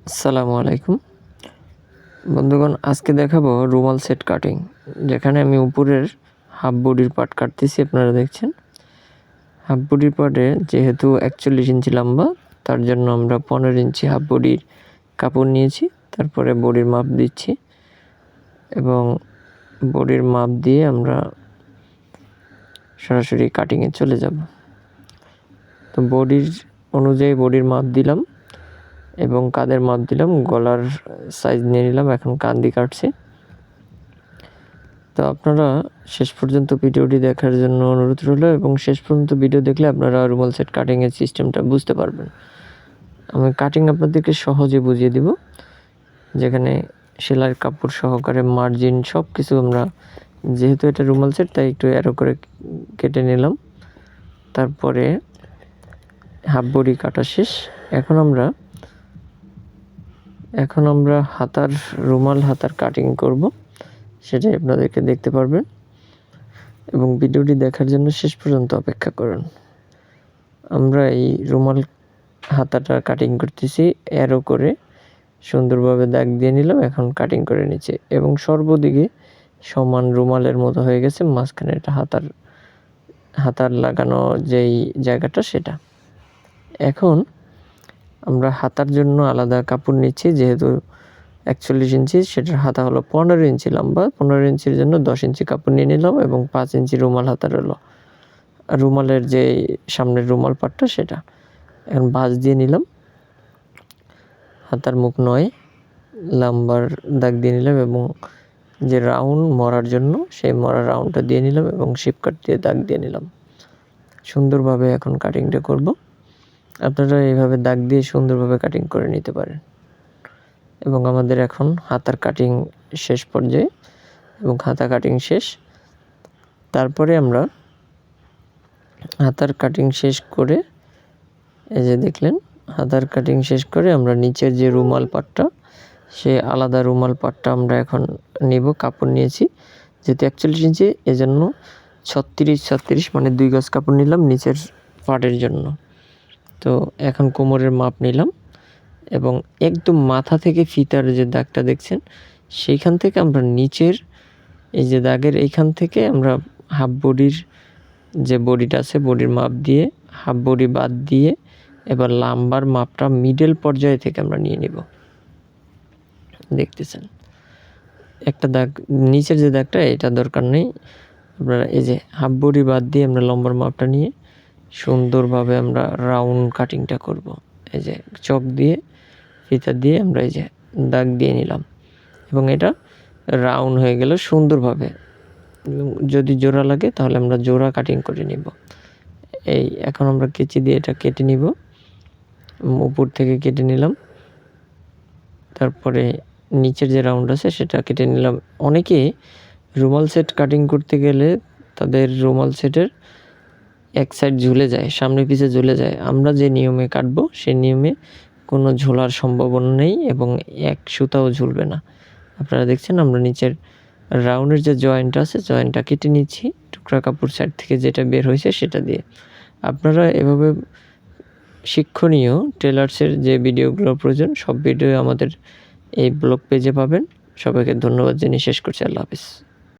আসসালামু আলাইকুম বন্ধুগণ, আজকে দেখাবো রুমাল সেট কাটিং। যেখানে আমি উপরের হাফ বডির পার্ট কাটতেছি। আপনারা দেখছেন হাফ বডির পার্টে যেহেতু 41 ইঞ্চি লম্বা, তার জন্য আমরা 15 ইঞ্চি হাফ বডির কাপড় নিয়েছি। তারপরে বডির মাপ দিচ্ছি এবং বডির মাপ দিয়ে আমরা সরাসরি কাটিংয়ে চলে যাব। তো বডির অনুযায়ী বডির মাপ দিলাম এবং কাঁধের মাপ দিলাম, গলার সাইজ নিয়ে নিলাম। এখন কাঁধি কাটছি। তো আপনারা শেষ পর্যন্ত ভিডিওটি দেখার জন্য অনুরোধ রইল এবং শেষ পর্যন্ত ভিডিও দেখলে আপনারা রুমাল সেট কাটিংয়ের সিস্টেমটা বুঝতে পারবেন। আমি কাটিং আপনাদেরকে সহজে বুঝিয়ে দিব, যেখানে সেলাইয়ের কাপড় সহকারে মার্জিন সব কিছু আমরা, যেহেতু এটা রুমাল সেট তাই একটু অ্যারো করে কেটে নিলাম। তারপরে হাফ বডি কাটা শেষ। এখন আমরা হাতার রুমাল হাতার কাটিং করব, সেটাই আপনাদেরকে দেখতে পারবেন এবং ভিডিওটি দেখার জন্য শেষ পর্যন্ত অপেক্ষা করুন। আমরা এই রুমাল হাতাটা কাটিং করতেছি, অ্যারো করে সুন্দরভাবে দাগ দিয়ে নিলাম। এখন কাটিং করে নিচ্ছে এবং সর্বদিকে সমান রুমালের মতো হয়ে গেছে। মাঝখানে এটা হাতার লাগানো যেই জায়গাটা সেটা। এখন আমরা হাতার জন্য আলাদা কাপড় নিচ্ছি। যেহেতু 41 ইঞ্চি, সেটার হাতা হলো 15 ইঞ্চি লম্বা। 15 ইঞ্চির জন্য 10 ইঞ্চি কাপড় নিয়ে নিলাম এবং 5 ইঞ্চি রুমাল হাতার হলো রুমালের যে সামনের রুমাল পাটটা সেটা। এখন ভাঁজ দিয়ে নিলাম। হাতার মুখ 9 লম্বার দাগ দিয়ে নিলাম এবং যে রাউন্ড মরার জন্য সেই মরা রাউন্ডটা দিয়ে নিলাম এবং শিপ কাট দিয়ে দাগ দিয়ে নিলাম। সুন্দরভাবে এখন কাটিংটা করব। আপনারা এইভাবে দাগ দিয়ে সুন্দরভাবে কাটিং করে নিতে পারেন। এবং আমাদের এখন হাতার কাটিং শেষ পর্যায়ে এবং হাতা কাটিং শেষ। তারপরে আমরা হাতার কাটিং শেষ করে, এই যে দেখলেন, হাতার কাটিং শেষ করে আমরা নিচের যে রুমাল পাটটা, সে আলাদা রুমাল পাটটা আমরা এখন নিব। কাপড় নিয়েছি যেহেতু 41 ইঞ্চি, এজন্য 36 মানে 2 গজ কাপড় নিলাম নিচের পাটের জন্য। তো এখন কোমরের মাপ নিলাম এবং একদম মাথা থেকে ফিতার যে দাগটা দেখছেন, সেইখান থেকে আমরা নিচের এই যে দাগের এইখান থেকে আমরা হাফ বডির যে বডিটা আছে, বডির মাপ দিয়ে হাফ বডি বাদ দিয়ে এবার লাম্বার মাপটা মিডল পর্যায়ে থেকে আমরা নিয়ে নিব। দেখতেছেন একটা দাগ, নিচের যে দাগটা এটা দরকার নেই। আপনারা এই যে হাফ বডি বাদ দিয়ে আমরা লম্বার মাপটা নিয়ে সুন্দরভাবে আমরা রাউন্ড কাটিংটা করব। এই যে চক দিয়ে ফিতা দিয়ে আমরা এই যে দাগ দিয়ে নিলাম এবং এটা রাউন্ড হয়ে গেল সুন্দরভাবে। যদি জোড়া লাগে তাহলে আমরা জোড়া কাটিং করে নিব। এখন আমরা কেচি দিয়ে এটা কেটে নিব। উপর থেকে কেটে নিলাম, তারপরে নিচের যে রাউন্ড আছে সেটা কেটে নিলাম। অনেকে রুমাল সেট কাটিং করতে গেলে তাদের রুমাল সেটের এক সাইড ঝুলে যায়, সামনে পিছে ঝুলে যায়। আমরা যে নিয়মে কাটবো সেই নিয়মে কোনো ঝোলার সম্ভাবনা নেই এবং এক সুতাও ঝুলবে না। আপনারা দেখছেন আমরা নিচের রাউন্ডের যে জয়েন্টটা আছে, জয়েন্টটা কেটে নিচ্ছি টুকরা কাপড় সাইড থেকে যেটা বের হয়েছে সেটা দিয়ে। আপনারা এভাবে শিক্ষণীয় টেলার্সের যে ভিডিওগুলো প্রয়োজন সব ভিডিও আমাদের এই ব্লগ পেজে পাবেন। সবাইকে ধন্যবাদ জানিয়ে শেষ করছি। আল্লাহ হাফিজ।